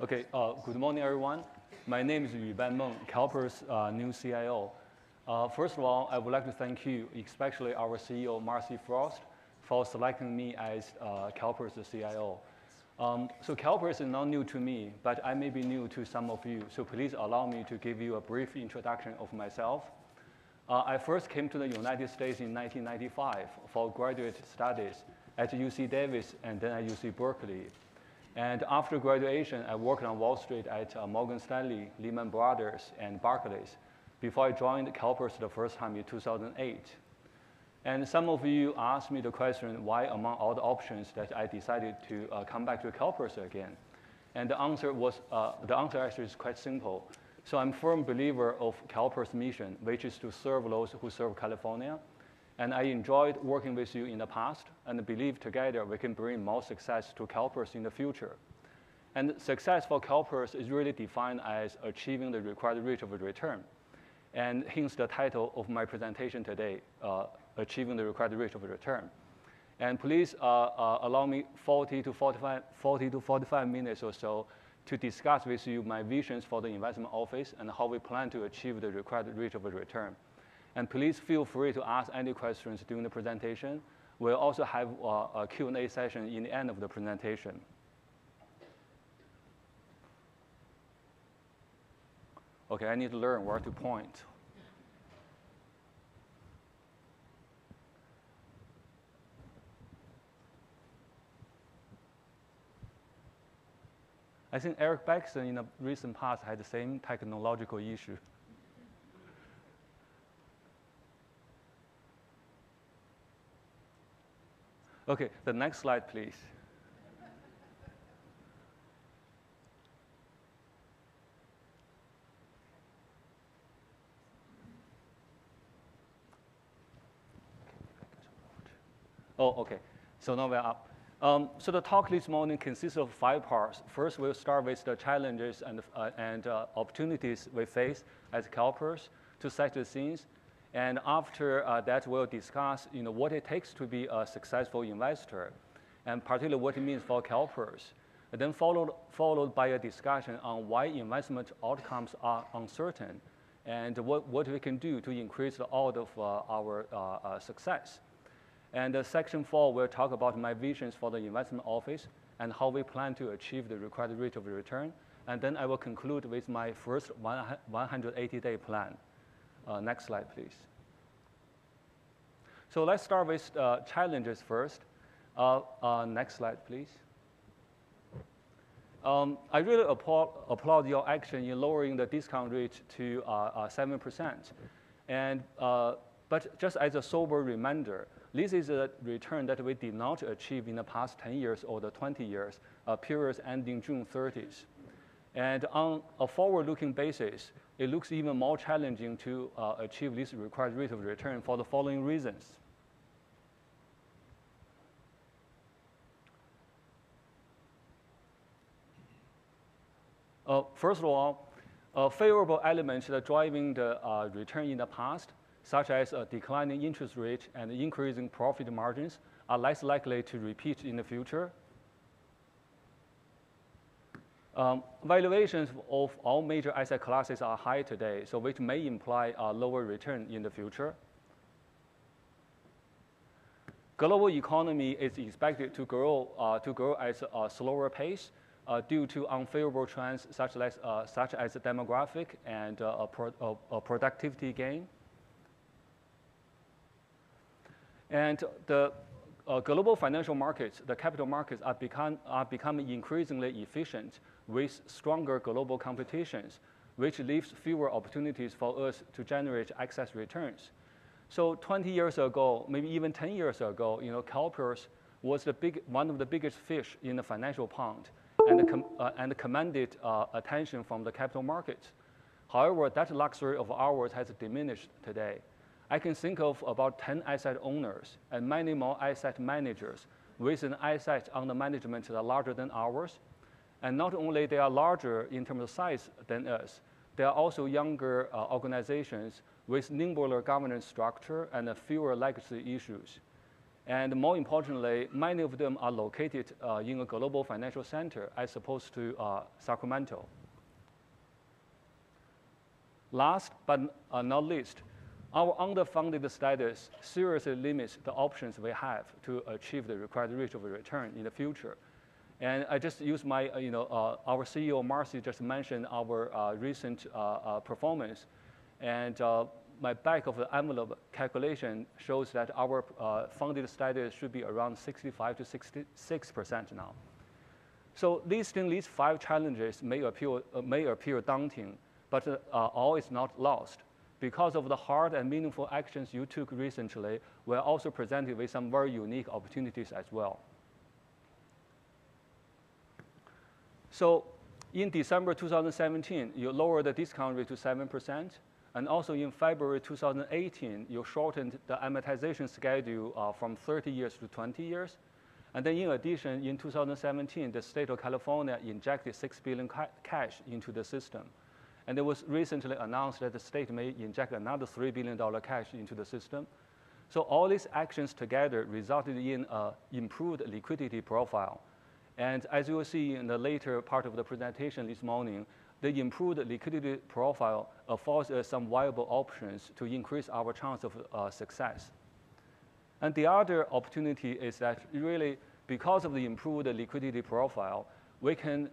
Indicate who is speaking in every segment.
Speaker 1: Okay, good morning, everyone. My name is Yuban Meng, CalPERS new CIO. First of all, I would like to thank you, especially our CEO, Marcy Frost, for selecting me as CalPERS CIO. So CalPERS is not new to me, but I may be new to some of you, so please allow me to give you a brief introduction of myself. I first came to the United States in 1995 for graduate studies at UC Davis and then at UC Berkeley. And after graduation, I worked on Wall Street at Morgan Stanley, Lehman Brothers, and Barclays before I joined CalPERS the first time in 2008. And some of you asked me the question, why among all the options that I decided to come back to CalPERS again? And the answer actually is quite simple. So I'm a firm believer of CalPERS' mission, which is to serve those who serve California. And I enjoyed working with you in the past and believe together we can bring more success to CalPERS in the future. And success for CalPERS is really defined as achieving the required rate of return. And hence the title of my presentation today, Achieving the Required Rate of Return. And please allow me 40 to 45 minutes or so to discuss with you my visions for the investment office and how we plan to achieve the required rate of return. And please feel free to ask any questions during the presentation. We'll also have a Q&A session in the end of the presentation. Okay, I need to learn where to point. I think Eric Baxton in the recent past had the same technological issue. Okay, the next slide, please. Oh, okay. So now we're up. So the talk this morning consists of 5 parts. First, we'll start with the challenges and opportunities we face as CalPERS to set the scenes. And after that, we'll discuss what it takes to be a successful investor, and particularly what it means for CalPERS. And then followed by a discussion on why investment outcomes are uncertain, and what we can do to increase the odds of our success. And section 4 will talk about my visions for the investment office and how we plan to achieve the required rate of return. And then I will conclude with my first 180-day plan. Next slide, please. So let's start with challenges first. Next slide, please. I really applaud your action in lowering the discount rate to 7%. And, but just as a sober reminder, this is a return that we did not achieve in the past 10 years or the 20 years, periods ending June 30th. And on a forward-looking basis, it looks even more challenging to achieve this required rate of return for the following reasons. First of all, favorable elements that are driving the return in the past, such as a declining interest rate and increasing profit margins, are less likely to repeat in the future. Valuations of all major asset classes are high today, so which may imply a lower return in the future. Global economy is expected to grow at a slower pace due to unfavorable trends such as demographic and productivity gain. And the global financial markets, the capital markets, are becoming increasingly efficient with stronger global competitions, which leaves fewer opportunities for us to generate excess returns. So 20 years ago, maybe even 10 years ago, CalPERS was one of the biggest fish in the financial pond and commanded attention from the capital markets. However, that luxury of ours has diminished today. I can think of about 10 asset owners and many more asset managers with an asset under management that are larger than ours. And not only they are larger in terms of size than us, they are also younger organizations with nimbler governance structure and fewer legacy issues. And more importantly, many of them are located in a global financial center as opposed to Sacramento. Last but not least, our underfunded status seriously limits the options we have to achieve the required rate of return in the future. And I just use my, our CEO, Marcy, just mentioned our recent performance. And my back of the envelope calculation shows that our funded status should be around 65 to 66% now. So these 5 challenges may appear daunting, but all is not lost. Because of the hard and meaningful actions you took recently, we're also presented with some very unique opportunities as well. So in December 2017, you lowered the discount rate to 7%. And also in February 2018, you shortened the amortization schedule from 30 years to 20 years. And then in addition, in 2017, the state of California injected $6 billion cash into the system. And it was recently announced that the state may inject another $3 billion cash into the system. So all these actions together resulted in an improved liquidity profile. And as you will see in the later part of the presentation this morning, the improved liquidity profile affords us some viable options to increase our chance of success. And the other opportunity is that really, because of the improved liquidity profile, we can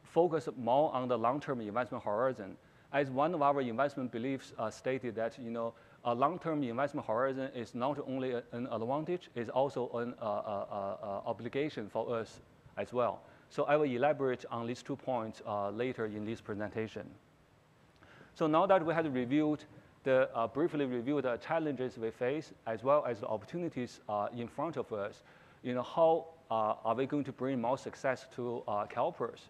Speaker 1: focus more on the long-term investment horizon. As one of our investment beliefs stated that, a long-term investment horizon is not only an advantage, it's also an obligation for us as well. So I will elaborate on these 2 points later in this presentation. So now that we have briefly reviewed the challenges we face, as well as the opportunities in front of us, how are we going to bring more success to CalPERS?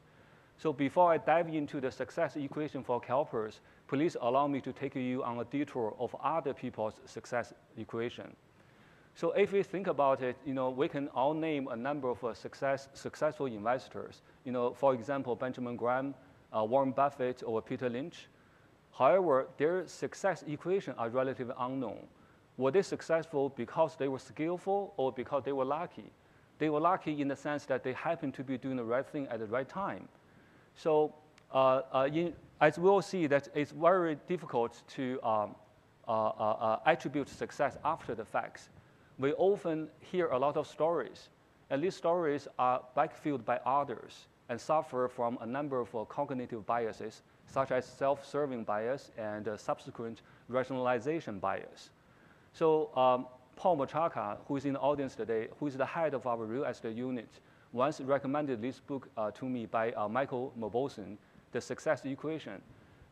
Speaker 1: So before I dive into the success equation for CalPERS, please allow me to take you on a detour of other people's success equation. So if we think about it, we can all name a number of successful investors. For example, Benjamin Graham, Warren Buffett, or Peter Lynch. However, their success equation are relatively unknown. Were they successful because they were skillful or because they were lucky? They were lucky in the sense that they happened to be doing the right thing at the right time. So as we'll see, that it's very difficult to attribute success after the facts. We often hear a lot of stories, and these stories are backfilled by others and suffer from a number of cognitive biases, such as self-serving bias and subsequent rationalization bias. So Paul Machaka, who is in the audience today, who is the head of our real estate unit, once recommended this book to me by Michael Mauboussin, The Success Equation.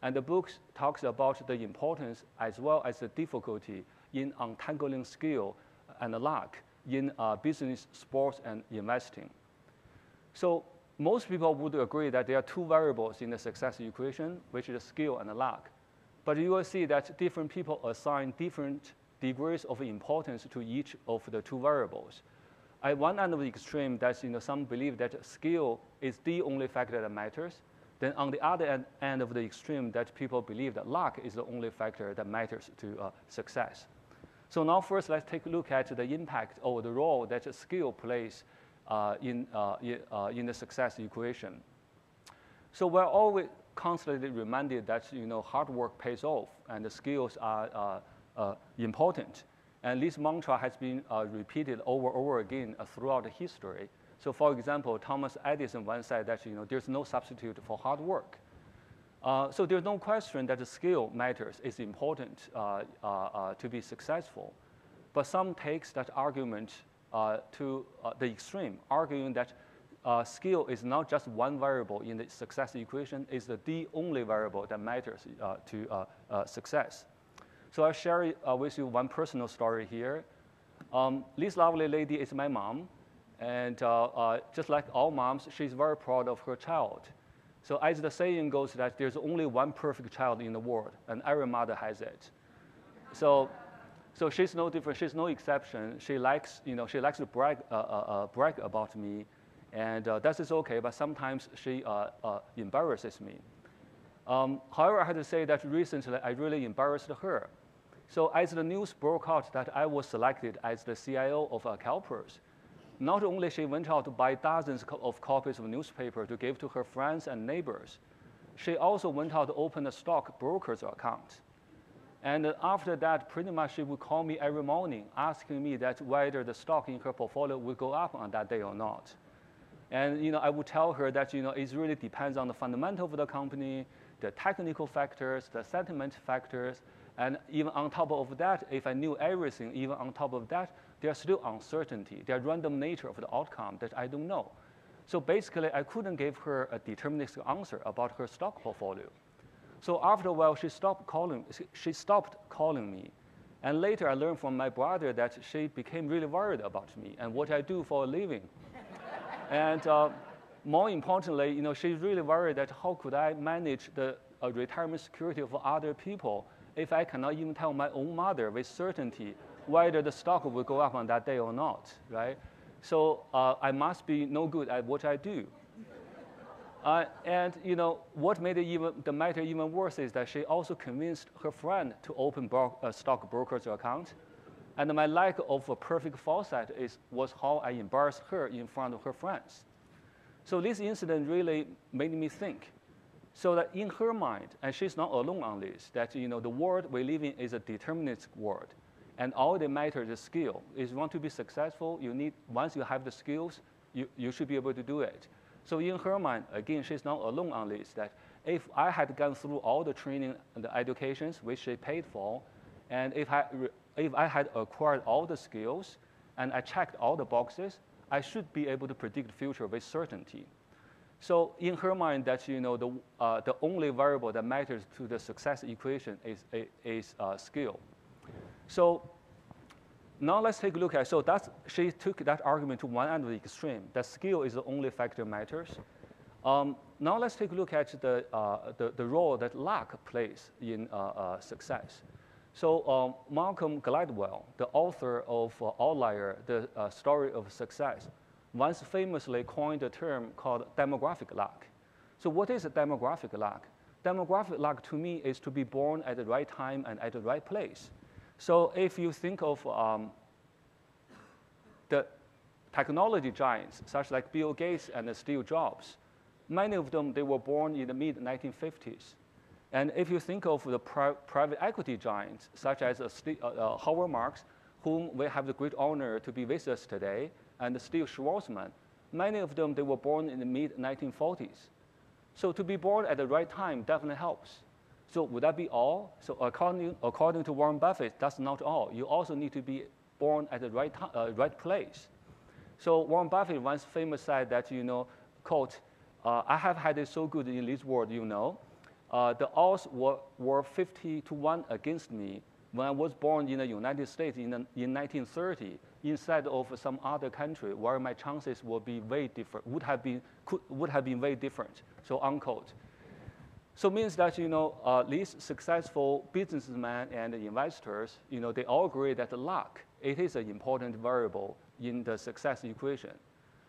Speaker 1: And the book talks about the importance as well as the difficulty in untangling skill and luck in business, sports, and investing. So most people would agree that there are 2 variables in the success equation, which is skill and luck. But you will see that different people assign different degrees of importance to each of the 2 variables. At one end of the extreme, that's, some believe that skill is the only factor that matters. Then on the other end of the extreme, that people believe that luck is the only factor that matters to success. So now first, let's take a look at the impact or the role that skill plays in the success equation. So we're always constantly reminded that hard work pays off and the skills are important. And this mantra has been repeated over and over again throughout history. So for example, Thomas Edison once said that there's no substitute for hard work. So there's no question that the skill matters, is important to be successful. But some takes that argument to the extreme, arguing that skill is not just one variable in the success equation, it's the only variable that matters to success. So I'll share with you one personal story here. This lovely lady is my mom. And just like all moms, she's very proud of her child. So as the saying goes that there's only one perfect child in the world, and every mother has it. So she's no different, she's no exception. She likes to brag about me, and that is okay, but sometimes she embarrasses me. However, I have to say that recently I really embarrassed her. So as the news broke out that I was selected as the CIO of CalPERS, not only she went out to buy dozens of copies of newspaper to give to her friends and neighbors, she also went out to open a stock broker's account. And after that, pretty much she would call me every morning asking me that whether the stock in her portfolio would go up on that day or not. And I would tell her that it really depends on the fundamental of the company, the technical factors, the sentiment factors, and even on top of that, if I knew everything, even on top of that, there's still uncertainty, the random nature of the outcome that I don't know. So basically, I couldn't give her a deterministic answer about her stock portfolio. So after a while, she stopped calling me. And later, I learned from my brother that she became really worried about me and what I do for a living. And more importantly, she's really worried that how could I manage the retirement security of other people if I cannot even tell my own mother with certainty whether the stock will go up on that day or not, right? So I must be no good at what I do. And what made the matter even worse is that she also convinced her friend to open a stock broker's account. And my lack of a perfect foresight was how I embarrassed her in front of her friends. So this incident really made me think. So that in her mind, and she's not alone on this, that the world we live in is a deterministic world. And all that matters is skill. If you want to be successful, once you have the skills, you should be able to do it. So in her mind, again, she's not alone on this, that if I had gone through all the training and the educations which she paid for, and if I had acquired all the skills, and I checked all the boxes, I should be able to predict the future with certainty. So in her mind, that the only variable that matters to the success equation is skill. So now let's take a look at, she took that argument to one end of the extreme, that skill is the only factor matters. Now let's take a look at the role that luck plays in success. So Malcolm Gladwell, the author of Outlier, the Story of Success, once famously coined a term called demographic luck. So what is a demographic luck? Demographic luck to me is to be born at the right time and at the right place. So if you think of the technology giants, such like Bill Gates and Steve Jobs, many of them, they were born in the mid-1950s. And if you think of the private equity giants, such as Howard Marks, whom we have the great honor to be with us today, and Steve Schwarzman, many of them, they were born in the mid-1940s. So to be born at the right time definitely helps. So would that be all? So according to Warren Buffett, that's not all. You also need to be born at the right place. So Warren Buffett once famously said that, quote, I have had it so good in this world, the odds were 50-1 against me when I was born in the United States in 1930, instead of some other country where my chances would be way different, would have been way different. So unquote. So it means that these successful businessmen and investors, they all agree that luck, it is an important variable in the success equation.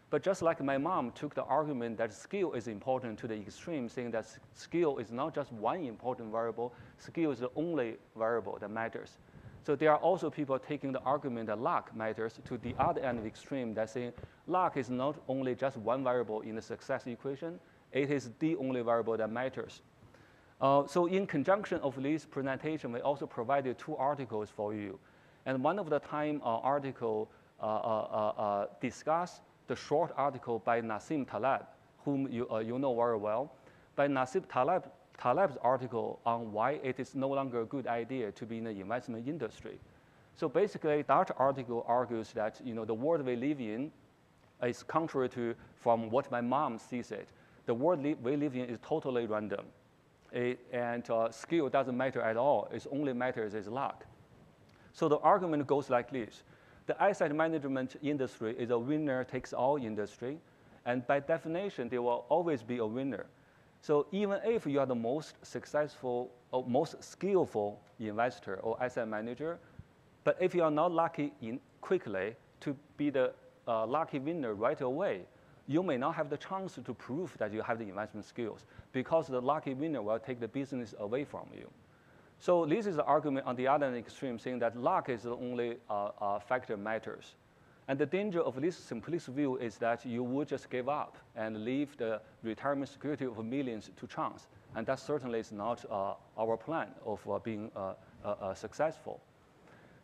Speaker 1: But just like my mom took the argument that skill is important to the extreme, saying that skill is not just one important variable, skill is the only variable that matters. So there are also people taking the argument that luck matters to the other end of the extreme, that saying luck is not only just one variable in the success equation, it is the only variable that matters. So in conjunction of this presentation, we also provided 2 articles for you. And one of the time article discussed the short article by Nassim Taleb, whom you know very well. By Nassim Taleb's article on why it is no longer a good idea to be in the investment industry. So basically, that article argues that the world we live in is contrary to from what my mom sees it. The world we live in is totally random. And skill doesn't matter at all. It only matters is luck. So the argument goes like this. The asset management industry is a winner-takes-all industry. And by definition, there will always be a winner. So even if you are the most successful or most skillful investor or asset manager, but if you are not lucky quickly to be the lucky winner right away, you may not have the chance to prove that you have the investment skills because the lucky winner will take the business away from you. So this is the argument on the other extreme, saying that luck is the only factor matters. And the danger of this simplistic view is that you would just give up and leave the retirement security of millions to chance. And that certainly is not our plan of being successful.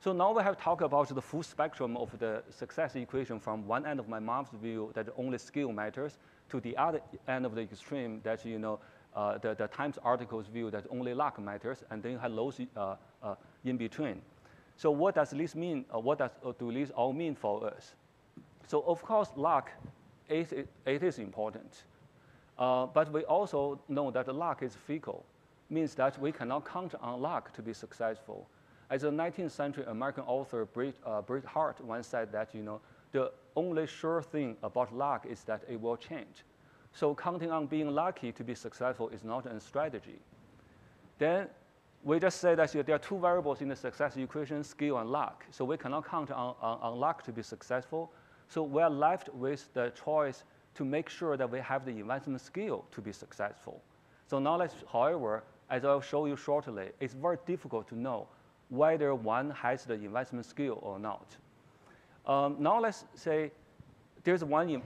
Speaker 1: So now we have talked about the full spectrum of the success equation from one end of my mom's view that only skill matters to the other end of the extreme that, the Times article's view that only luck matters, and then you have those in between. So what does this mean? What do these all mean for us? So of course, luck, it is important. But we also know that luck is fickle, means that we cannot count on luck to be successful. As a 19th century American author, Bret Hart, once said that, the only sure thing about luck is that it will change. So counting on being lucky to be successful is not a strategy. Then we just say that there are two variables in the success equation, skill and luck. So we cannot count on luck to be successful. So we're left with the choice to make sure that we have the investment skill to be successful. So now however, as I'll show you shortly, it's very difficult to know whether one has the investment skill or not. Now let's say there's one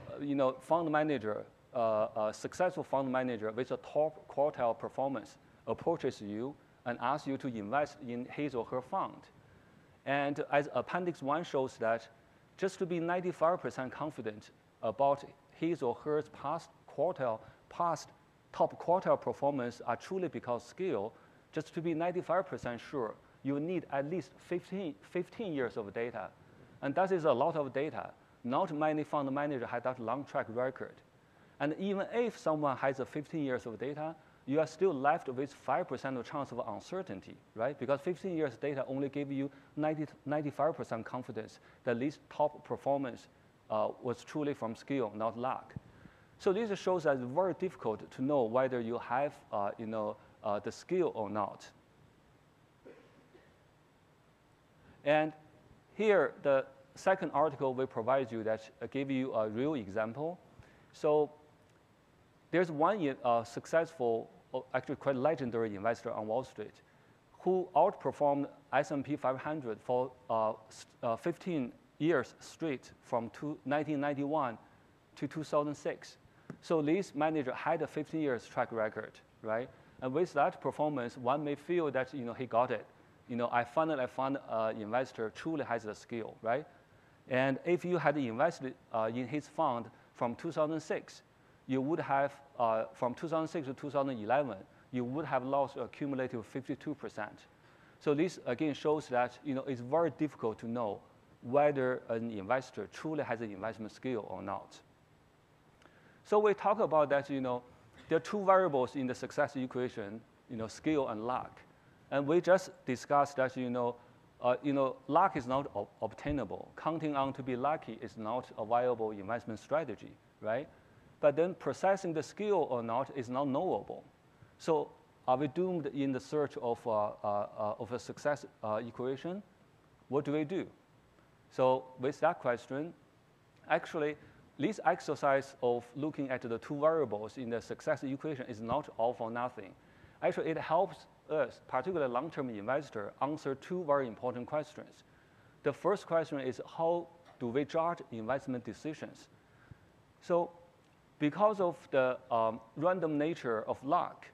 Speaker 1: fund manager, a successful fund manager with a top quartile performance approaches you and asks you to invest in his or her fund. And as Appendix 1 shows that just to be 95% confident about his or her past top quartile performance are truly because skill, just to be 95% sure, you need at least 15 years of data. And that is a lot of data. Not many fund managers have that long track record. And even if someone has 15 years of data, you are still left with 5% of chance of uncertainty, right? Because 15 years data only give you 95% confidence that this top performance was truly from skill, not luck. So this shows that it's very difficult to know whether you have the skill or not. And here, the second article will provide you that give you a real example. So there's one successful, actually quite legendary investor on Wall Street who outperformed S&P 500 for 15 years straight from 1991 to 2006. So this manager had a 15 years track record, right? And with that performance, one may feel that he got it. I finally found an investor truly has the skill, right? And if you had invested in his fund from 2006, you would have, from 2006 to 2011, you would have lost a cumulative 52%. So this again shows that it's very difficult to know whether an investor truly has an investment skill or not. So we talk about that, there are two variables in the success equation, skill and luck. And we just discussed that, luck is not obtainable. Counting on to be lucky is not a viable investment strategy, right? But then processing the skill or not is not knowable. So are we doomed in the search of a success equation? What do we do? So with that question, actually, this exercise of looking at the two variables in the success equation is not all for nothing. Actually, it helps us, particularly long-term investor, answer two very important questions. The first question is, how do we judge investment decisions? So because of the random nature of luck,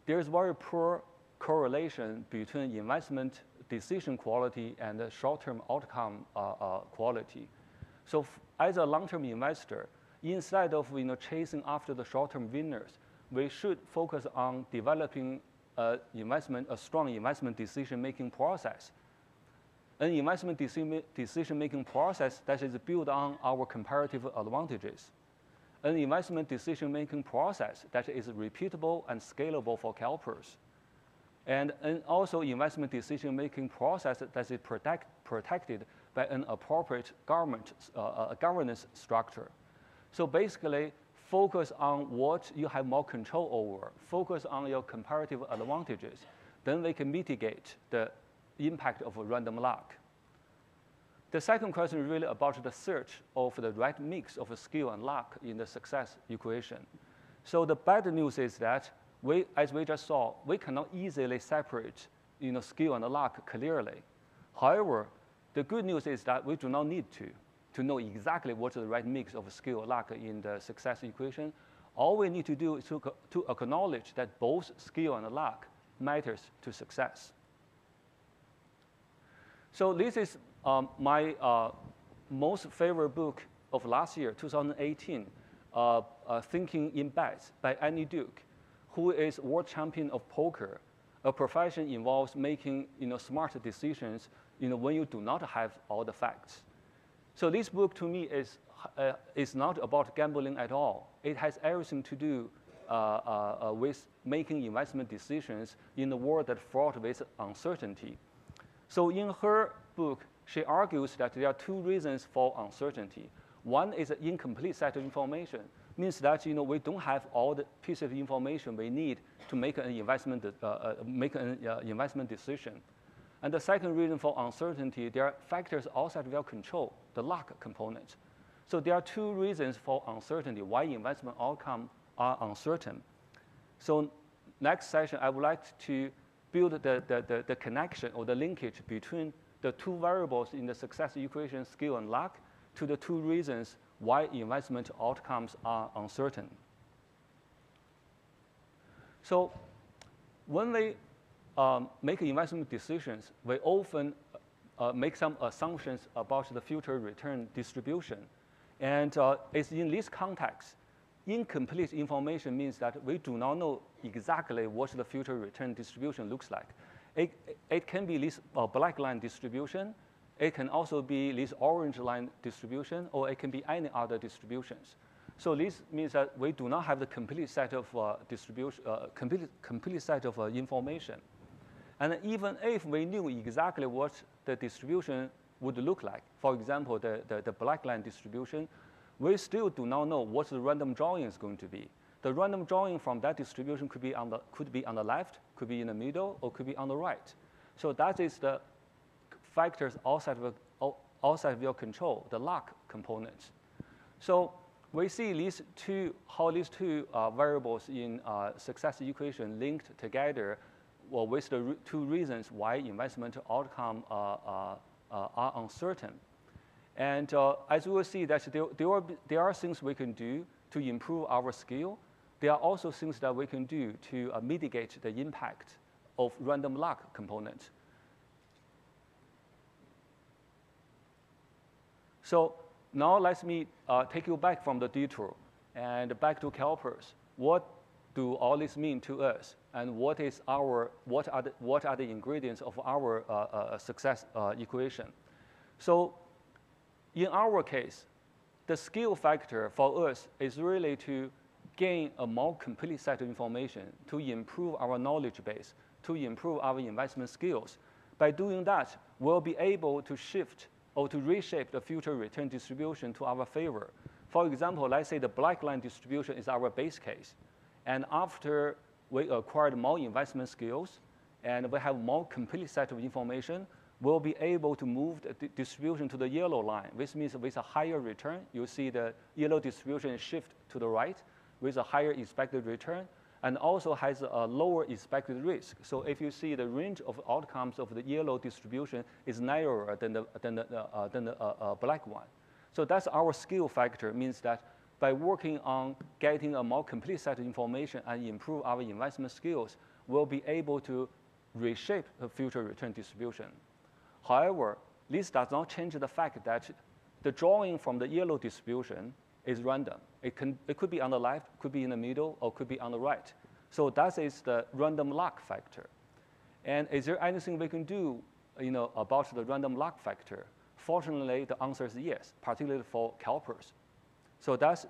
Speaker 1: there's very poor correlation between investment decision quality and the short-term outcome quality. So as a long-term investor, instead of chasing after the short-term winners, we should focus on developing a strong investment decision-making process. An investment decision-making process that is built on our comparative advantages. An investment decision-making process that is repeatable and scalable for CalPERS. And also investment decision-making process that is protected by an appropriate governance structure. So basically, focus on what you have more control over. Focus on your comparative advantages. Then we can mitigate the impact of random luck. The second question is really about the search of the right mix of skill and luck in the success equation. So the bad news is that as we just saw, we cannot easily separate skill and luck clearly. However, the good news is that we do not need to know exactly what's the right mix of skill and luck in the success equation. All we need to do is to acknowledge that both skill and luck matters to success. So this is my most favorite book of last year, 2018, Thinking in Bets by Annie Duke, who is world champion of poker. A profession involves making smart decisions when you do not have all the facts. So this book to me is not about gambling at all. It has everything to do with making investment decisions in a world that's fraught with uncertainty. So in her book, she argues that there are two reasons for uncertainty. One is an incomplete set of information, means that we don't have all the pieces of information we need to make an investment decision. And the second reason for uncertainty, there are factors outside of your control, the luck component. So there are two reasons for uncertainty, why investment outcomes are uncertain. So next session, I would like to build the connection or the linkage between the two variables in the success equation, skill and luck, to the two reasons why investment outcomes are uncertain. So when we make investment decisions, we often make some assumptions about the future return distribution. And it's in this context, incomplete information means that we do not know exactly what the future return distribution looks like. It can be this black line distribution. It can also be this orange line distribution, or it can be any other distributions. So this means that we do not have the complete set of complete set of information. And even if we knew exactly what the distribution would look like, for example, the black line distribution, we still do not know what the random drawing is going to be. The random drawing from that distribution could be on the left, could be in the middle, or could be on the right. So that is the factors outside of your control, the luck components. So we see how these two variables in success equation linked together with the two reasons why investment outcome are uncertain. And as we will see, that there are things we can do to improve our skill. There are also things that we can do to mitigate the impact of random luck components. So now let me take you back from the detour and back to CalPERS. What do all this mean to us, and what are the ingredients of our success equation? So in our case, the skill factor for us is really to gain a more complete set of information, to improve our knowledge base, to improve our investment skills. By doing that, we'll be able to shift or to reshape the future return distribution to our favor. For example, let's say the black line distribution is our base case. And after we acquired more investment skills and we have more complete set of information, we'll be able to move the distribution to the yellow line, which means with a higher return, you see the yellow distribution shift to the right with a higher expected return, and also has a lower expected risk. So if you see the range of outcomes of the yellow distribution is narrower than the black one. So that's our skill factor, means that by working on getting a more complete set of information and improve our investment skills, we'll be able to reshape the future return distribution. However, this does not change the fact that the drawing from the yellow distribution is random. It could be on the left, could be in the middle, or could be on the right. So that is the random luck factor. And is there anything we can do about the random luck factor? Fortunately, the answer is yes, particularly for CalPERS. So that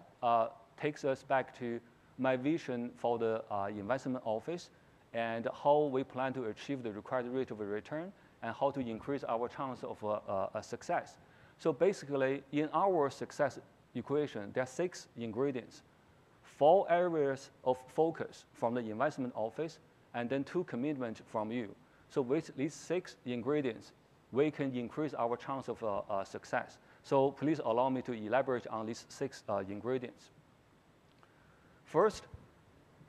Speaker 1: takes us back to my vision for the investment office and how we plan to achieve the required rate of return and how to increase our chance of success. So basically, in our success equation, there are 6 ingredients, 4 areas of focus from the investment office, and then 2 commitments from you. So with these 6 ingredients, we can increase our chance of success. So please allow me to elaborate on these 6 ingredients. First,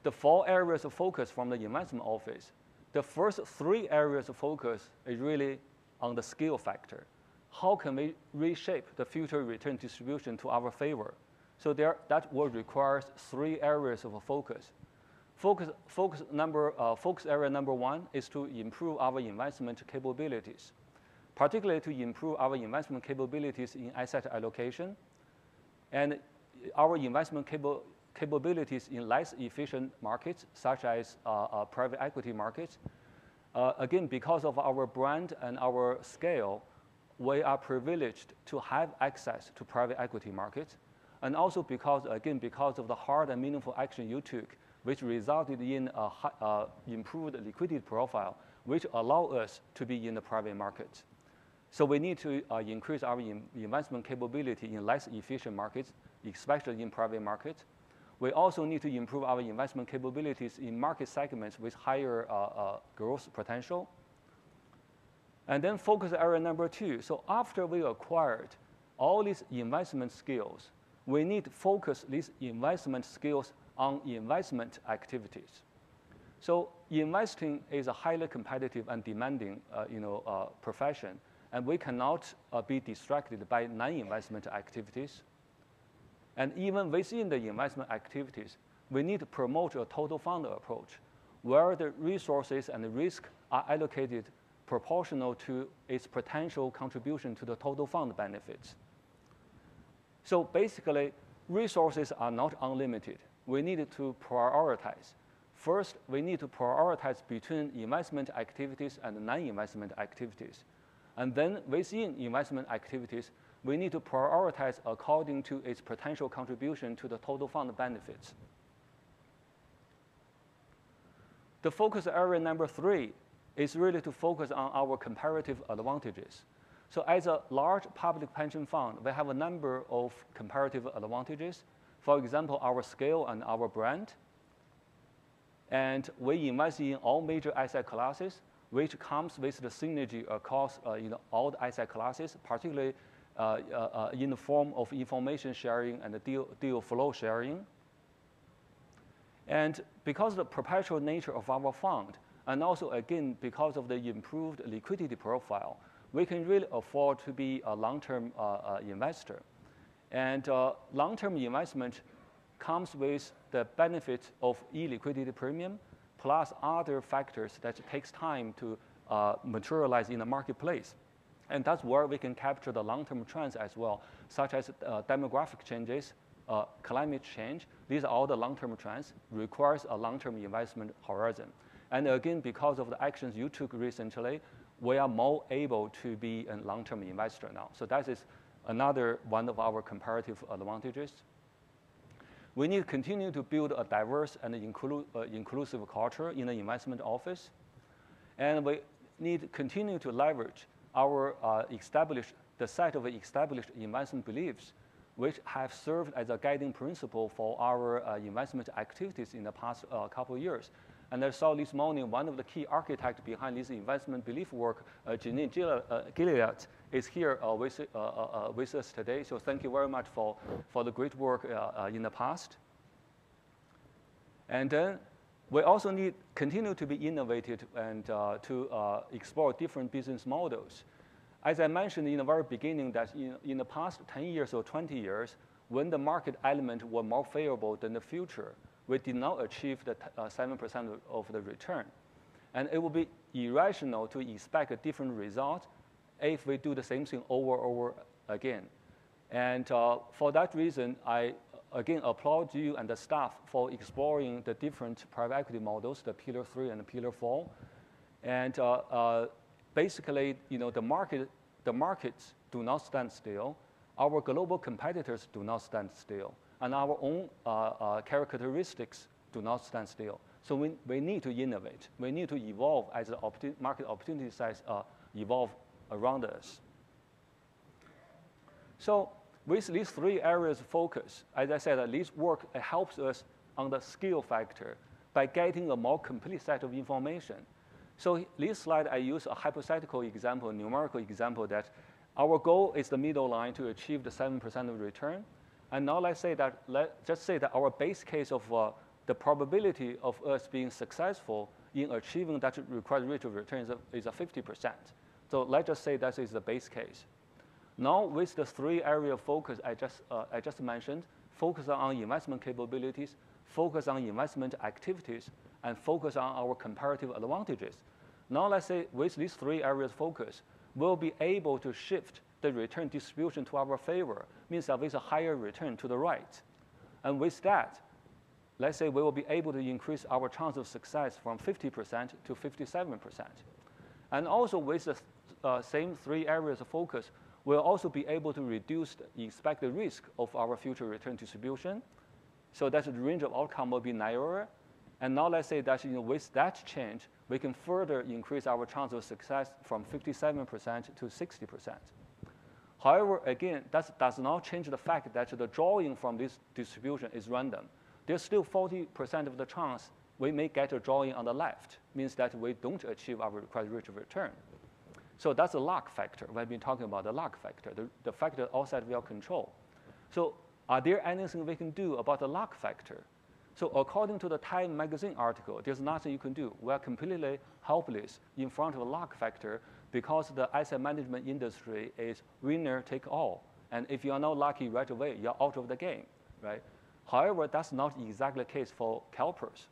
Speaker 1: the 4 areas of focus from the investment office. the first 3 areas of focus is really on the scale factor. How can we reshape the future return distribution to our favor? So that will require 3 areas of focus. Focus area number 1 is to improve our investment capabilities, particularly to improve our investment capabilities in asset allocation and our investment capabilities in less efficient markets, such as private equity markets. Again, because of our brand and our scale, we are privileged to have access to private equity markets. And also because of the hard and meaningful action you took, which resulted in a improved liquidity profile, which allow us to be in the private markets. So we need to increase our investment capability in less efficient markets, especially in private markets. We also need to improve our investment capabilities in market segments with higher growth potential. And then focus area number 2. So after we acquired all these investment skills, we need to focus these investment skills on investment activities. So investing is a highly competitive and demanding profession, and we cannot be distracted by non-investment activities. And even within the investment activities, we need to promote a total fund approach, where the resources and the risk are allocated proportional to its potential contribution to the total fund benefits. So basically, resources are not unlimited. We need to prioritize. First, we need to prioritize between investment activities and non-investment activities. And then within investment activities, we need to prioritize according to its potential contribution to the total fund benefits. The focus area number 3 is really to focus on our comparative advantages. So as a large public pension fund, we have a number of comparative advantages. For example, our scale and our brand. And we invest in all major asset classes, which comes with the synergy across all the asset classes, particularly in the form of information sharing and the deal flow sharing. And because of the perpetual nature of our fund, and also, again, because of the improved liquidity profile, we can really afford to be a long-term investor. And long-term investment comes with the benefit of illiquidity premium, plus other factors that takes time to materialize in the marketplace. And that's where we can capture the long-term trends as well, such as demographic changes, climate change. These are all the long-term trends, requires a long-term investment horizon. And again, because of the actions you took recently, we are more able to be a long-term investor now. So that is another one of our comparative advantages. We need to continue to build a diverse and inclusive culture in the investment office. And we need to continue to leverage our the set of established investment beliefs, which have served as a guiding principle for our investment activities in the past couple of years. And I saw this morning one of the key architects behind this investment belief work, Janine Gilead, is here with us today. So thank you very much for the great work in the past. And then we also need continue to be innovative and to explore different business models. As I mentioned in the very beginning, that in the past 10 years or 20 years, when the market element were more favorable than the future, we did not achieve the 7% of the return. And it would be irrational to expect a different result if we do the same thing over again. And for that reason, I again applaud you and the staff for exploring the different private equity models, the Pillar 3 and the Pillar 4. And basically, the markets do not stand still. Our global competitors do not stand still. And our own characteristics do not stand still. So we need to innovate. We need to evolve as the market opportunity size evolve around us. So with these 3 areas of focus, as I said, this work helps us on the skill factor by getting a more complete set of information. So this slide, I use a hypothetical example, a numerical example, that our goal is the middle line to achieve the 7% of return. And now let's just say that our base case of the probability of us being successful in achieving that required rate of return is a 50%. So let's just say that is the base case. Now, with the 3 area of focus I just mentioned, focus on investment capabilities, focus on investment activities, and focus on our comparative advantages. Now, let's say with these 3 areas of focus, we'll be able to shift the return distribution to our favor, means that with a higher return to the right. And with that, let's say we will be able to increase our chance of success from 50% to 57%. And also with the same 3 areas of focus, we'll also be able to reduce the expected risk of our future return distribution, so that the range of outcome will be narrower. And now let's say that with that change, we can further increase our chance of success from 57% to 60%. However, again, that does not change the fact that the drawing from this distribution is random. There's still 40% of the chance we may get a drawing on the left, means that we don't achieve our required rate of return. So that's a luck factor. We've been talking about the luck factor, the factor outside of our control. So are there anything we can do about the luck factor? So according to the Time magazine article, there's nothing you can do. We are completely helpless in front of a luck factor because the asset management industry is winner take all. And if you are not lucky right away, you're out of the game, right? However, that's not exactly the case for CalPERS.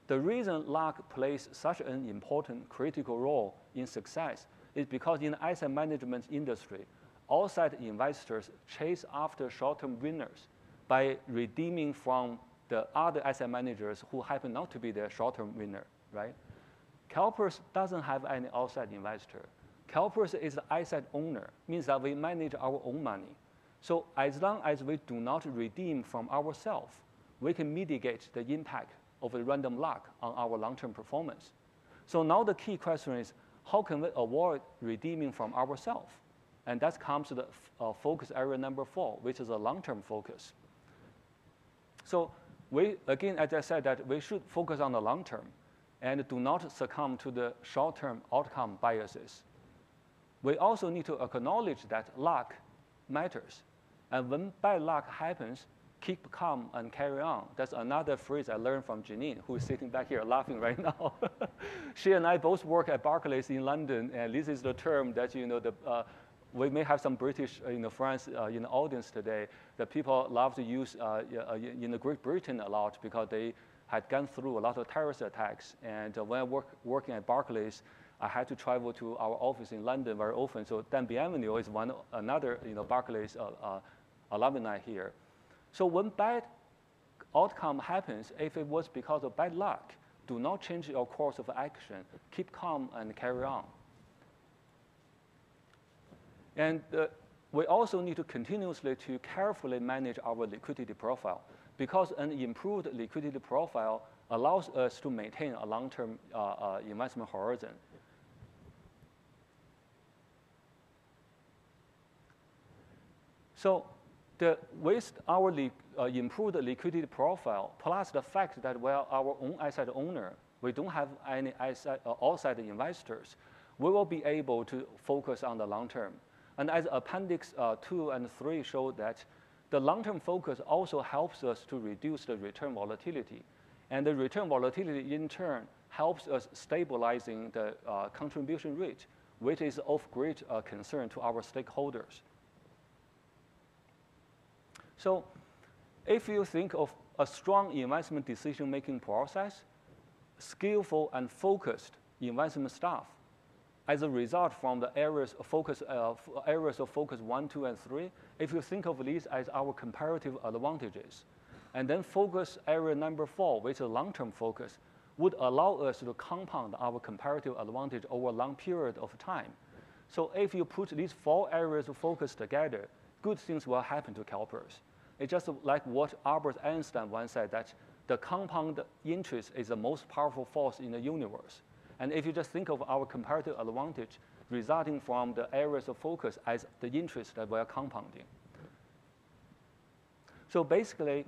Speaker 1: The reason luck plays such an important critical role in success is because in the asset management industry, outside investors chase after short-term winners by redeeming from the other asset managers who happen not to be the short-term winner, right? CalPERS doesn't have any outside investor. CalPERS is the asset owner, means that we manage our own money. So as long as we do not redeem from ourselves, we can mitigate the impact of the random luck on our long-term performance. So now the key question is, how can we avoid redeeming from ourselves? And that comes to the focus area number 4, which is a long-term focus. So again, as I said, that we should focus on the long term and do not succumb to the short-term outcome biases. We also need to acknowledge that luck matters. And when bad luck happens, keep calm and carry on. That's another phrase I learned from Janine, who is sitting back here laughing right now. She and I both work at Barclays in London, and this is the term that we may have some British friends in the audience today that people love to use in Great Britain a lot because they had gone through a lot of terrorist attacks. And when I working at Barclays, I had to travel to our office in London very often. So Dan Bienvenu is another Barclays alumni here. So when bad outcome happens, if it was because of bad luck, do not change your course of action. Keep calm and carry on. And we also need to continuously to carefully manage our liquidity profile, because an improved liquidity profile allows us to maintain a long-term investment horizon. So with our improved liquidity profile, plus the fact that we are our own asset owner, we don't have any outside investors, we will be able to focus on the long term. And as Appendix 2 and 3 show that the long-term focus also helps us to reduce the return volatility. And the return volatility, in turn, helps us stabilizing the contribution rate, which is of great concern to our stakeholders. So if you think of a strong investment decision-making process, skillful and focused investment staff, as a result from the areas of focus 1, 2, and 3, if you think of these as our comparative advantages, and then focus area number 4, which is long-term focus, would allow us to compound our comparative advantage over a long period of time. So if you put these 4 areas of focus together, good things will happen to CalPERS. It's just like what Albert Einstein once said, that the compound interest is the most powerful force in the universe. And if you just think of our comparative advantage resulting from the areas of focus as the interest that we are compounding. So basically,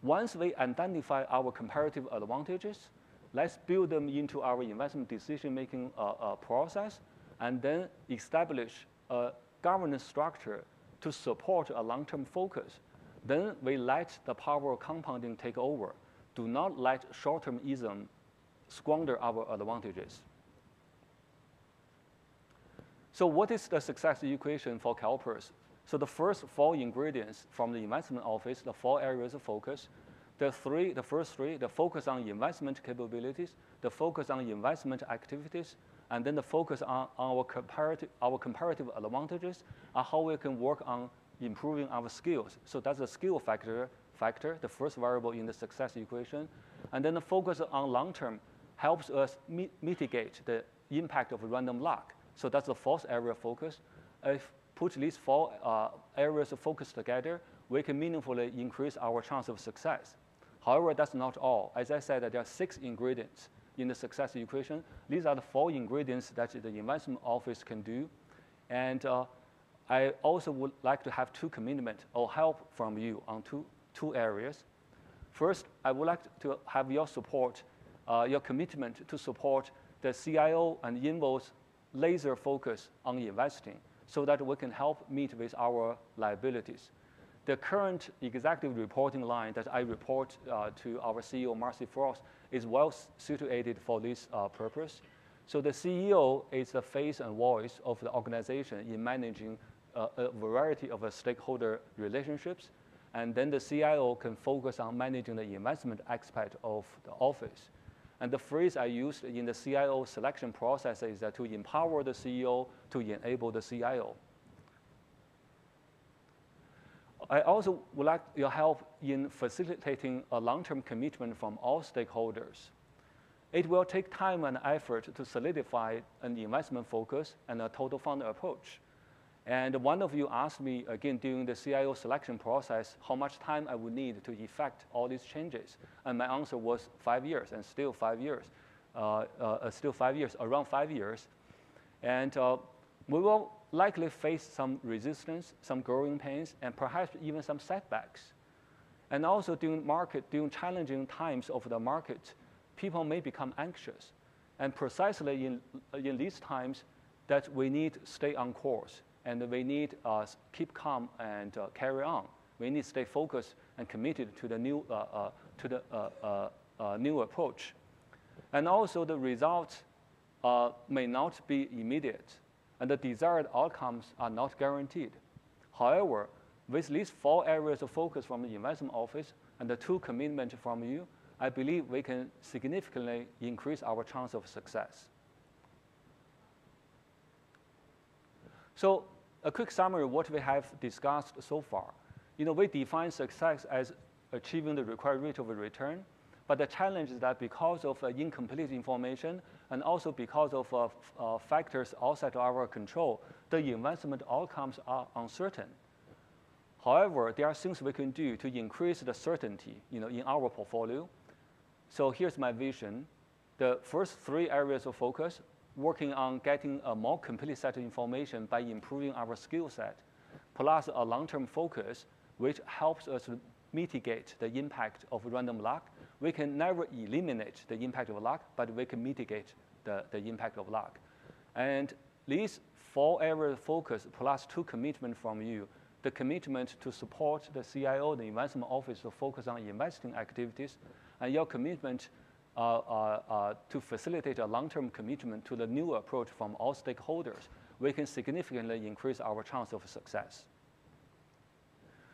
Speaker 1: once we identify our comparative advantages, let's build them into our investment decision-making process, and then establish a governance structure to support a long-term focus. Then we let the power of compounding take over do not let short-termism squander our advantages. So what is the success equation for CalPERS? So the first 4 ingredients from the investment office, the 4 areas of focus, the first three, the focus on investment capabilities, the focus on investment activities, and then the focus on our comparative advantages, and how we can work on improving our skills. So that's the skill factor, the first variable in the success equation. And then the focus on long-term helps us mitigate the impact of random luck. So that's the 4th area of focus. If put these 4 areas of focus together, we can meaningfully increase our chance of success. However, that's not all. As I said, there are 6 ingredients in the success equation. These are the 4 ingredients that the investment office can do. And I also would like to have 2 commitments or help from you on two areas. First, I would like to have your support, your commitment to support the CIO and INVO's laser focus on investing so that we can help meet with our liabilities. The current executive reporting line that I report to our CEO, Marcy Frost, is well situated for this purpose. So the CEO is the face and voice of the organization in managing a variety of stakeholder relationships. And then the CIO can focus on managing the investment aspect of the office. And the phrase I used in the CIO selection process is that to empower the CEO to enable the CIO. I also would like your help in facilitating a long-term commitment from all stakeholders. It will take time and effort to solidify an investment focus and a total fund approach. And one of you asked me again during the CIO selection process how much time I would need to effect all these changes. And my answer was 5 years, and still 5 years, around 5 years. And we will likely face some resistance, some growing pains, and perhaps even some setbacks. And also during challenging times of the market, people may become anxious. And precisely in these times that we need to stay on course, and we need keep calm and carry on. We need to stay focused and committed to the new approach. And also the results may not be immediate, and the desired outcomes are not guaranteed. However, with these 4 areas of focus from the investment office and the 2 commitments from you, I believe we can significantly increase our chance of success. So a quick summary of what we have discussed so far. We define success as achieving the required rate of return, but the challenge is that because of incomplete information and also because of factors outside of our control, the investment outcomes are uncertain. However, there are things we can do to increase the certainty in our portfolio. So here's my vision. The first 3 areas of focus, working on getting a more complete set of information by improving our skill set, plus a long-term focus, which helps us to mitigate the impact of random luck. We can never eliminate the impact of luck, but we can mitigate the impact of luck. And these 4 areas of focus plus 2 commitments from you, the commitment to support the CIO, the investment office, to focus on investing activities, and your commitment to facilitate a long-term commitment to the new approach from all stakeholders, we can significantly increase our chance of success.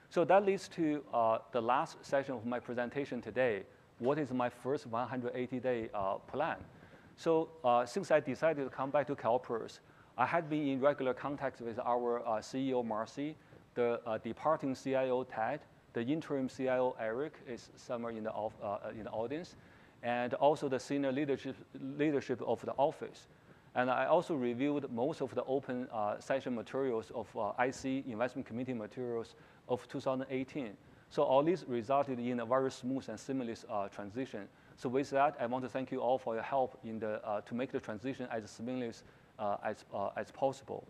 Speaker 1: So that leads to the last session of my presentation today. What is my first 180-day plan? So since I decided to come back to CalPERS, I had been in regular contact with our CEO, Marcy, the departing CIO, Ted, the interim CIO, Eric, is somewhere in the audience, and also the senior leadership of the office. And I also reviewed most of the open session materials of IC investment committee materials of 2018. So all this resulted in a very smooth and seamless transition. So with that, I want to thank you all for your help in to make the transition as seamless as possible.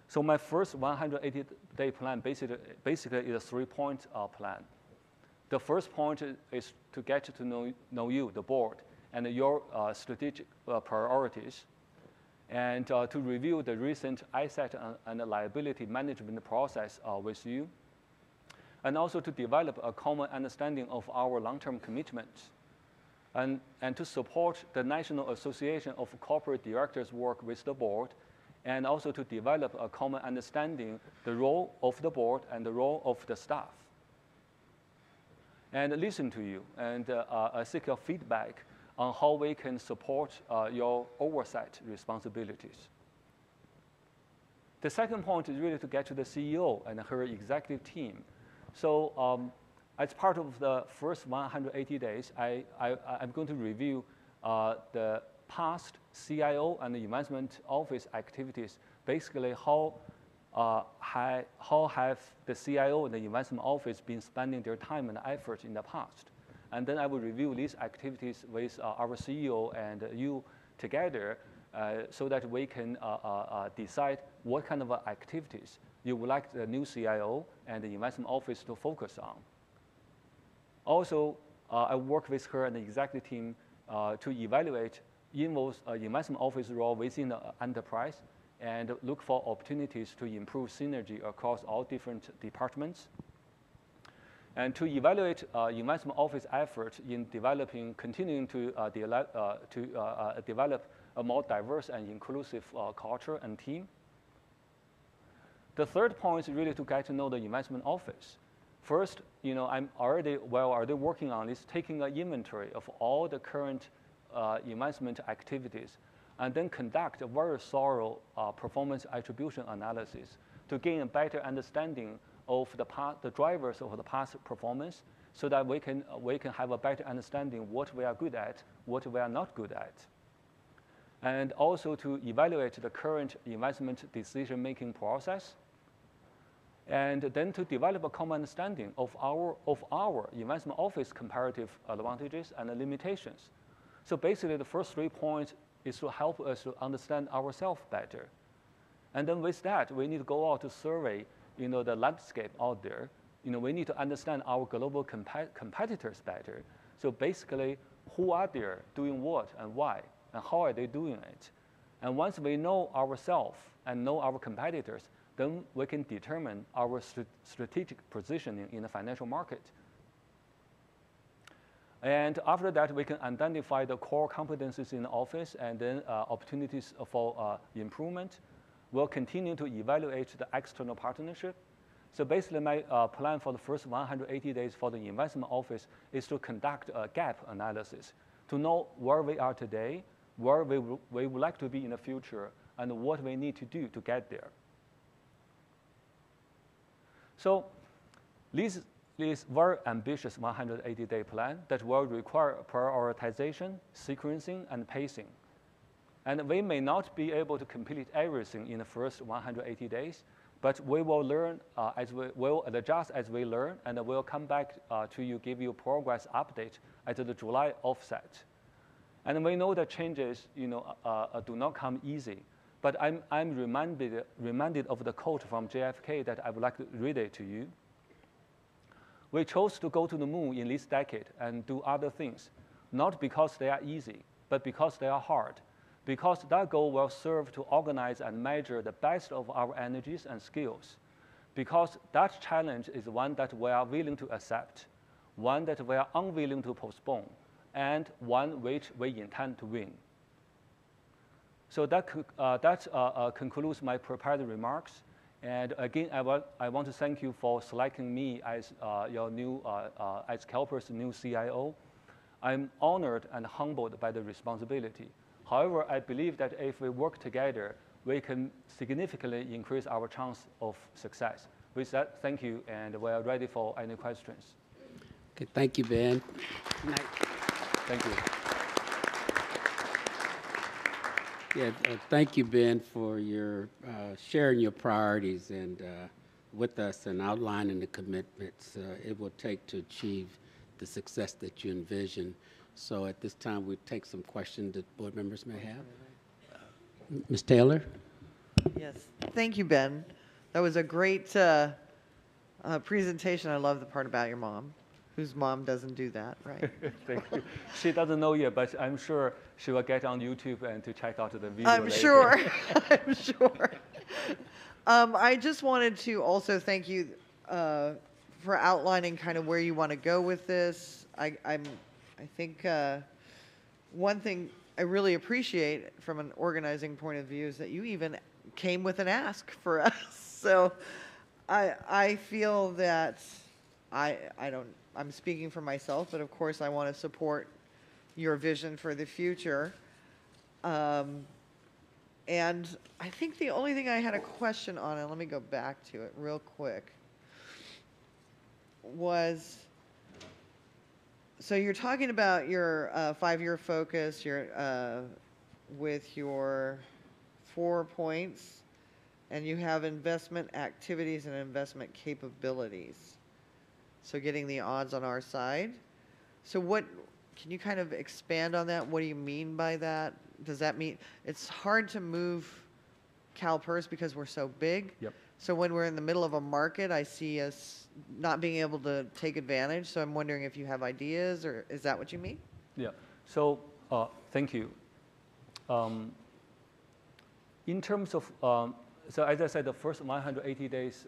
Speaker 1: So my first 180-day plan basically is a 3-point plan. The first point is to get to know you, the board, and your strategic priorities, and to review the recent asset and liability management process with you. and also to develop a common understanding of our long-term commitments, and to support the National Association of Corporate Directors' work with the board, and also to develop a common understanding the role of the board and the role of the staff. And listen to you and seek your feedback on how we can support your oversight responsibilities. The second point is really to get to the CEO and her executive team. So as part of the first 180 days, I'm going to review the past CIO and the investment office activities. Basically, how have the CIO and the investment office been spending their time and effort in the past? And then I will review these activities with our CEO and you together so that we can decide what kind of activities you would like the new CIO and the investment office to focus on. Also, I work with her and the executive team to evaluate Invo's investment office role within the enterprise and look for opportunities to improve synergy across all different departments. And to evaluate investment office effort in continuing to develop a more diverse and inclusive culture and team. The third point is really to get to know the investment office. First, I'm already working on is taking an inventory of all the current investment activities, and then conduct a very thorough performance attribution analysis to gain a better understanding of the drivers of the past performance, so that we can have a better understanding what we are good at, what we are not good at, and also to evaluate the current investment decision-making process, and then to develop a common understanding of our investment office comparative advantages and limitations. So basically, the first 3 points is to help us to understand ourselves better. And then with that, we need to go out to survey the landscape out there. We need to understand our global competitors better. So basically, who are there doing what and why, and how are they doing it? And once we know ourselves and know our competitors, then we can determine our strategic positioning in the financial market. And after that, we can identify the core competencies in the office and then opportunities for improvement. We'll continue to evaluate the external partnership. So basically, my plan for the first 180 days for the investment office is to conduct a gap analysis to know where we are today, where we would like to be in the future, and what we need to do to get there. So this is very ambitious 180-day plan that will require prioritization, sequencing, and pacing. And we may not be able to complete everything in the first 180 days, but we will learn we'll adjust as we learn, and we'll come back to you, give you progress update at the July offsite. And we know that changes, do not come easy. But I'm reminded of the quote from JFK that I would like to read it to you. We chose to go to the moon in this decade and do other things, not because they are easy, but because they are hard. Because that goal will serve to organize and measure the best of our energies and skills. Because that challenge is one that we are willing to accept, one that we are unwilling to postpone, and one which we intend to win. So that concludes my prepared remarks. And again, I want to thank you for selecting me as as CalPERS' new CIO. I'm honored and humbled by the responsibility. However, I believe that if we work together, we can significantly increase our chance of success. With that, thank you, and we are ready for any questions.
Speaker 2: Okay, thank you, Ben.
Speaker 1: Thank you.
Speaker 2: Yeah, thank you, Ben, for your sharing your priorities and with us and outlining the commitments it will take to achieve the success that you envision. So at this time, we'll take some questions that board members may have. Ms. Taylor?
Speaker 3: Yes, thank you, Ben. That was a great presentation. I love the part about your mom. Whose mom doesn't do that, right?
Speaker 1: Thank you. She doesn't know yet, but I'm sure she will get on YouTube and to check out the video
Speaker 3: I'm
Speaker 1: later.
Speaker 3: Sure. I'm sure. I just wanted to also thank you for outlining kind of where you want to go with this. I think one thing I really appreciate from an organizing point of view is that you even came with an ask for us. So I feel that I'm speaking for myself, but of course I want to support your vision for the future. And I think the only thing I had a question on, and let me go back to it real quick, was, so you're talking about your 5-year focus, with your 4 points, and you have investment activities and investment capabilities. So getting the odds on our side. So can you kind of expand on that? What do you mean by that? Does that mean it's hard to move CalPERS because we're so big?
Speaker 1: Yep.
Speaker 3: So when we're in the middle of a market, I see us not being able to take advantage. So I'm wondering if you have ideas, or is that what you mean?
Speaker 1: Yeah. So thank you. In terms of, so as I said, the first 180 days,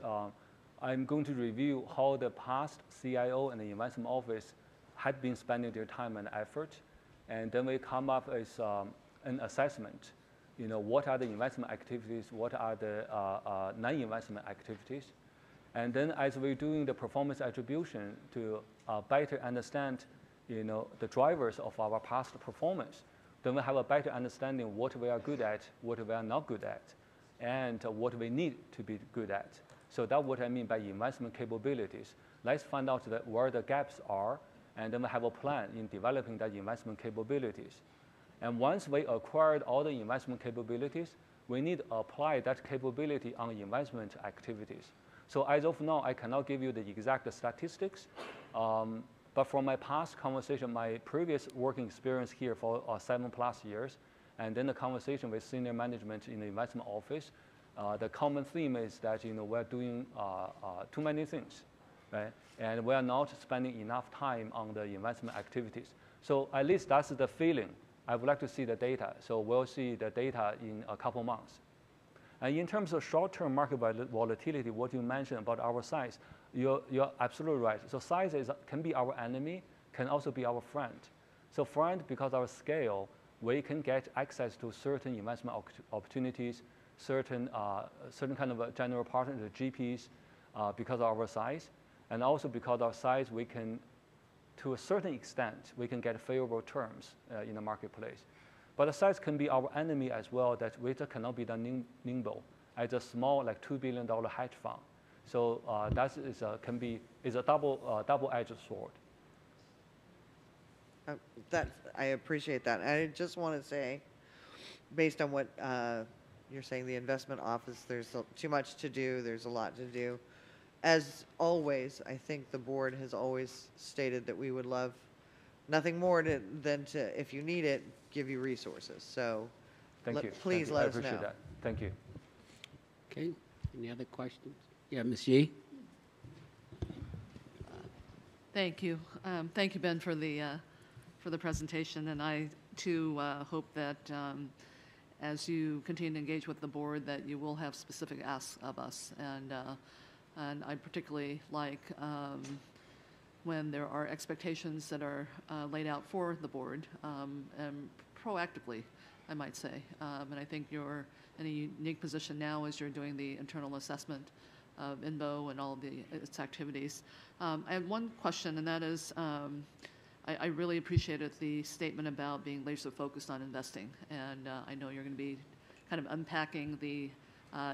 Speaker 1: I'm going to review how the past CIO and the investment office had been spending their time and effort, and then we come up with an assessment. What are the investment activities? What are the non-investment activities? And then as we're doing the performance attribution to better understand, the drivers of our past performance, then we have a better understanding what we are good at, what we are not good at, and what we need to be good at. So that's what I mean by investment capabilities. Let's find out where the gaps are, and then we have a plan in developing that investment capabilities. And once we acquired all the investment capabilities, we need to apply that capability on investment activities. So as of now, I cannot give you the exact statistics, but from my past conversation, my previous working experience here for 7+ years, and then the conversation with senior management in the investment office, the common theme is that we're doing too many things, right? And we are not spending enough time on the investment activities. So at least that's the feeling. I would like to see the data. So we'll see the data in a couple months. And in terms of short-term market volatility, what you mentioned about our size, you're absolutely right. So size can be our enemy, can also be our friend. So friend, because our scale, we can get access to certain investment opportunities, certain kind of general partners, GPs, because of our size. And also because of our size, we can, to a certain extent, we can get favorable terms in the marketplace. But the size can be our enemy as well, that we just cannot be done nimble as a small, like $2 billion hedge fund. So that is a double-edged sword.
Speaker 3: I appreciate that. I just want to say, based on what you're saying, the investment office, there's too much to do. There's a lot to do. As always, I think the board has always stated that we would love nothing more than to, if you need it, give you resources. So please let us know.
Speaker 1: I appreciate that. Thank you.
Speaker 2: Okay. Any other questions? Yeah, Ms. Yee.
Speaker 4: Thank you. Thank you, Ben, for the presentation. And I, too, hope that as you continue to engage with the board, that you will have specific asks of us. And I particularly like when there are expectations that are laid out for the board, and proactively, I might say. And I think you're in a unique position now as you're doing the internal assessment of INVO and all of its activities. I have one question, and that is, I really appreciated the statement about being laser focused on investing. And I know you're going to be kind of unpacking the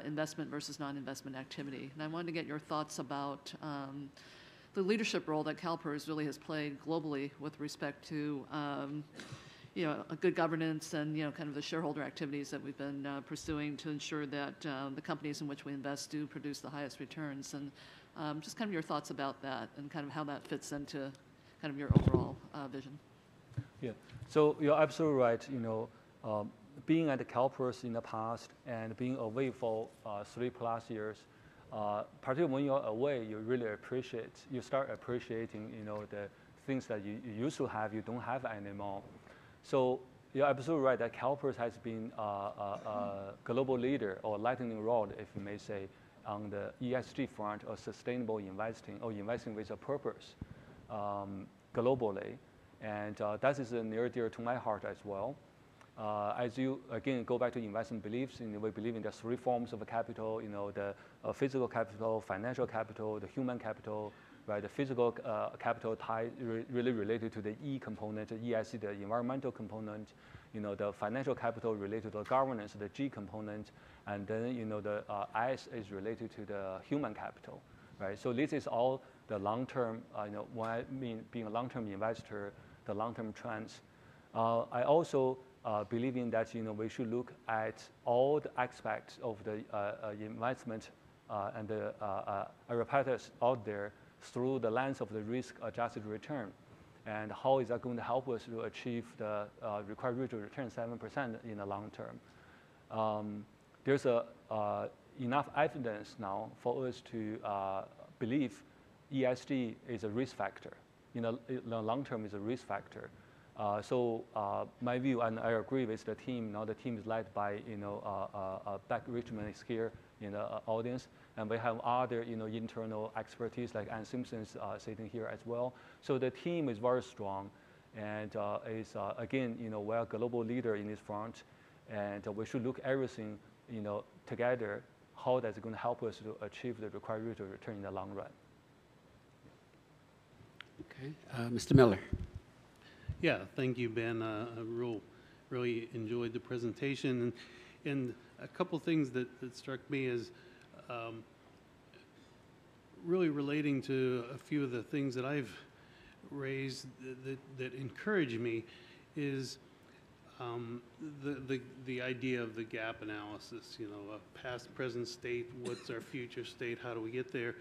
Speaker 4: investment versus non-investment activity. And I wanted to get your thoughts about the leadership role that CalPERS really has played globally with respect to a good governance and kind of the shareholder activities that we've been pursuing to ensure that the companies in which we invest do produce the highest returns. And just kind of your thoughts about that and kind of how that fits into kind of your overall vision.
Speaker 1: Yeah. So you're absolutely right. Being at the CalPERS in the past and being away for 3+ years, particularly when you're away, you start appreciating, the things that you used to have, you don't have anymore. So you're absolutely right that CalPERS has been a global leader or lightning rod, if you may say, on the ESG front, or sustainable investing, or investing with a purpose globally. And that is near dear to my heart as well. As you, again, go back to investment beliefs, we believe in the three forms of capital, the physical capital, financial capital, the human capital, right? The physical capital really related to the E component, the ESG, the environmental component, the financial capital related to the governance, the G component, and then, the S is related to the human capital, right? So this is all the long-term, when I mean being a long-term investor, the long-term trends. I also believe in that, we should look at all the aspects of the investment and the apparatus out there through the lens of the risk-adjusted return. And how is that going to help us to achieve the required rate of return 7% in the long term? There's enough evidence now for us to believe ESG is a risk factor. In the long term, is a risk factor. So my view, and I agree with the team. Now the team is led by Beck Richmond is here in the audience, and we have other internal expertise like Ann Simpson's sitting here as well. So the team is very strong, and is again we're a global leader in this front, and we should look everything together. How that's going to help us to achieve the required rate of return in the long run.
Speaker 2: Okay, Mr. Miller.
Speaker 5: Yeah, thank you, Ben. I really enjoyed the presentation, and a couple things that struck me as really relating to a few of the things that I've raised that encourage me is the idea of the gap analysis. A past, present state, what's our future state, how do we get there?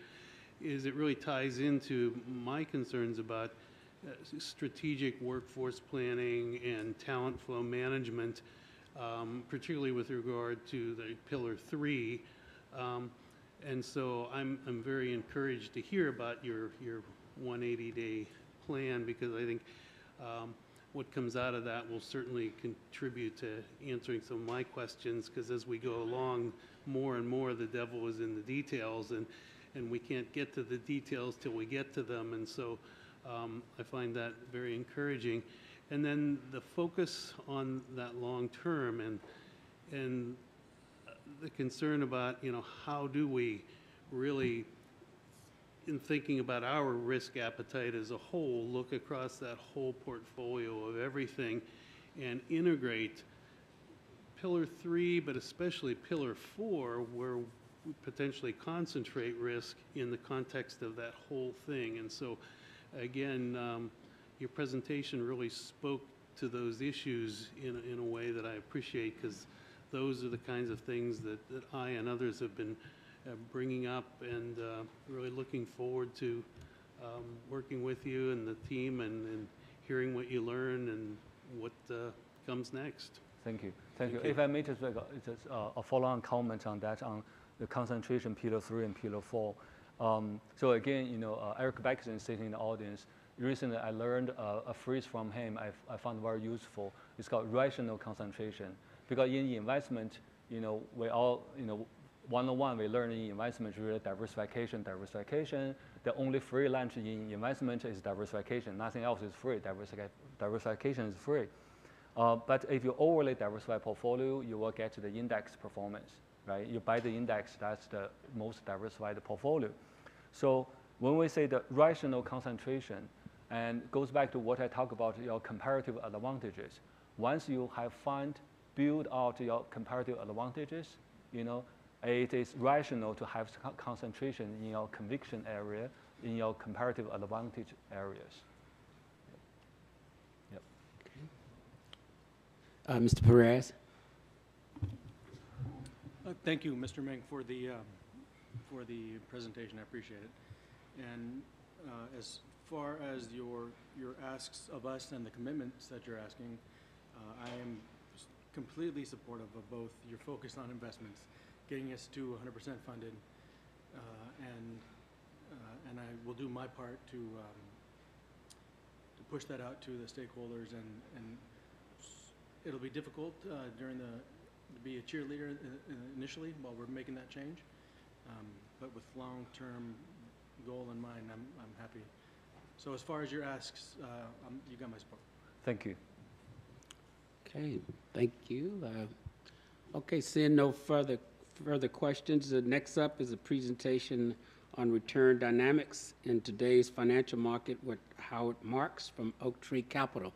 Speaker 5: Is it really ties into my concerns about strategic workforce planning and talent flow management, particularly with regard to the Pillar 3. And so I'm very encouraged to hear about your 180-day plan, because I think what comes out of that will certainly contribute to answering some of my questions, because as we go along, more and more the devil is in the details, and we can't get to the details till we get to them. And so I find that very encouraging. And then the focus on that long term, and the concern about, how do we really, in thinking about our risk appetite as a whole, look across that whole portfolio of everything and integrate Pillar 3, but especially Pillar 4, where we potentially concentrate risk in the context of that whole thing. And so, again, your presentation really spoke to those issues in a way that I appreciate, because those are the kinds of things that I and others have been bringing up, and really looking forward to working with you and the team and hearing what you learn and what comes next.
Speaker 1: Thank you. Thank you. If I may just make a follow-on comment on that, on the concentration Pillar 3 and Pillar 4. So again, Eric Beckson sitting in the audience. Recently, I learned a phrase from him I found very useful. It's called rational concentration. Because in investment, we all, one-on-one, we learn in investment really diversification. The only free lunch in investment is diversification. Nothing else is free. Diversification is free. But if you overly diversify portfolio, you will get the index performance, right? You buy the index, that's the most diversified portfolio. So when we say the rational concentration, and goes back to what I talked about, your comparative advantages. Once you have build out your comparative advantages, it is rational to have concentration in your conviction area, in your comparative advantage areas. Yep.
Speaker 2: Okay. Mr. Perez.
Speaker 6: Thank you, Mr. Meng, for the presentation. I appreciate it. And as far as your asks of us and the commitments that you're asking, I am completely supportive of both your focus on investments, getting us to 100% funded, and I will do my part to push that out to the stakeholders, and it'll be difficult to be a cheerleader initially while we're making that change, but with long-term goal in mind, I'm happy. So as far as your asks, you got my support.
Speaker 1: Thank you.
Speaker 2: Okay, thank you. Okay, seeing no further questions, next up is a presentation on return dynamics in today's financial market with Howard Marks from Oak Tree Capital.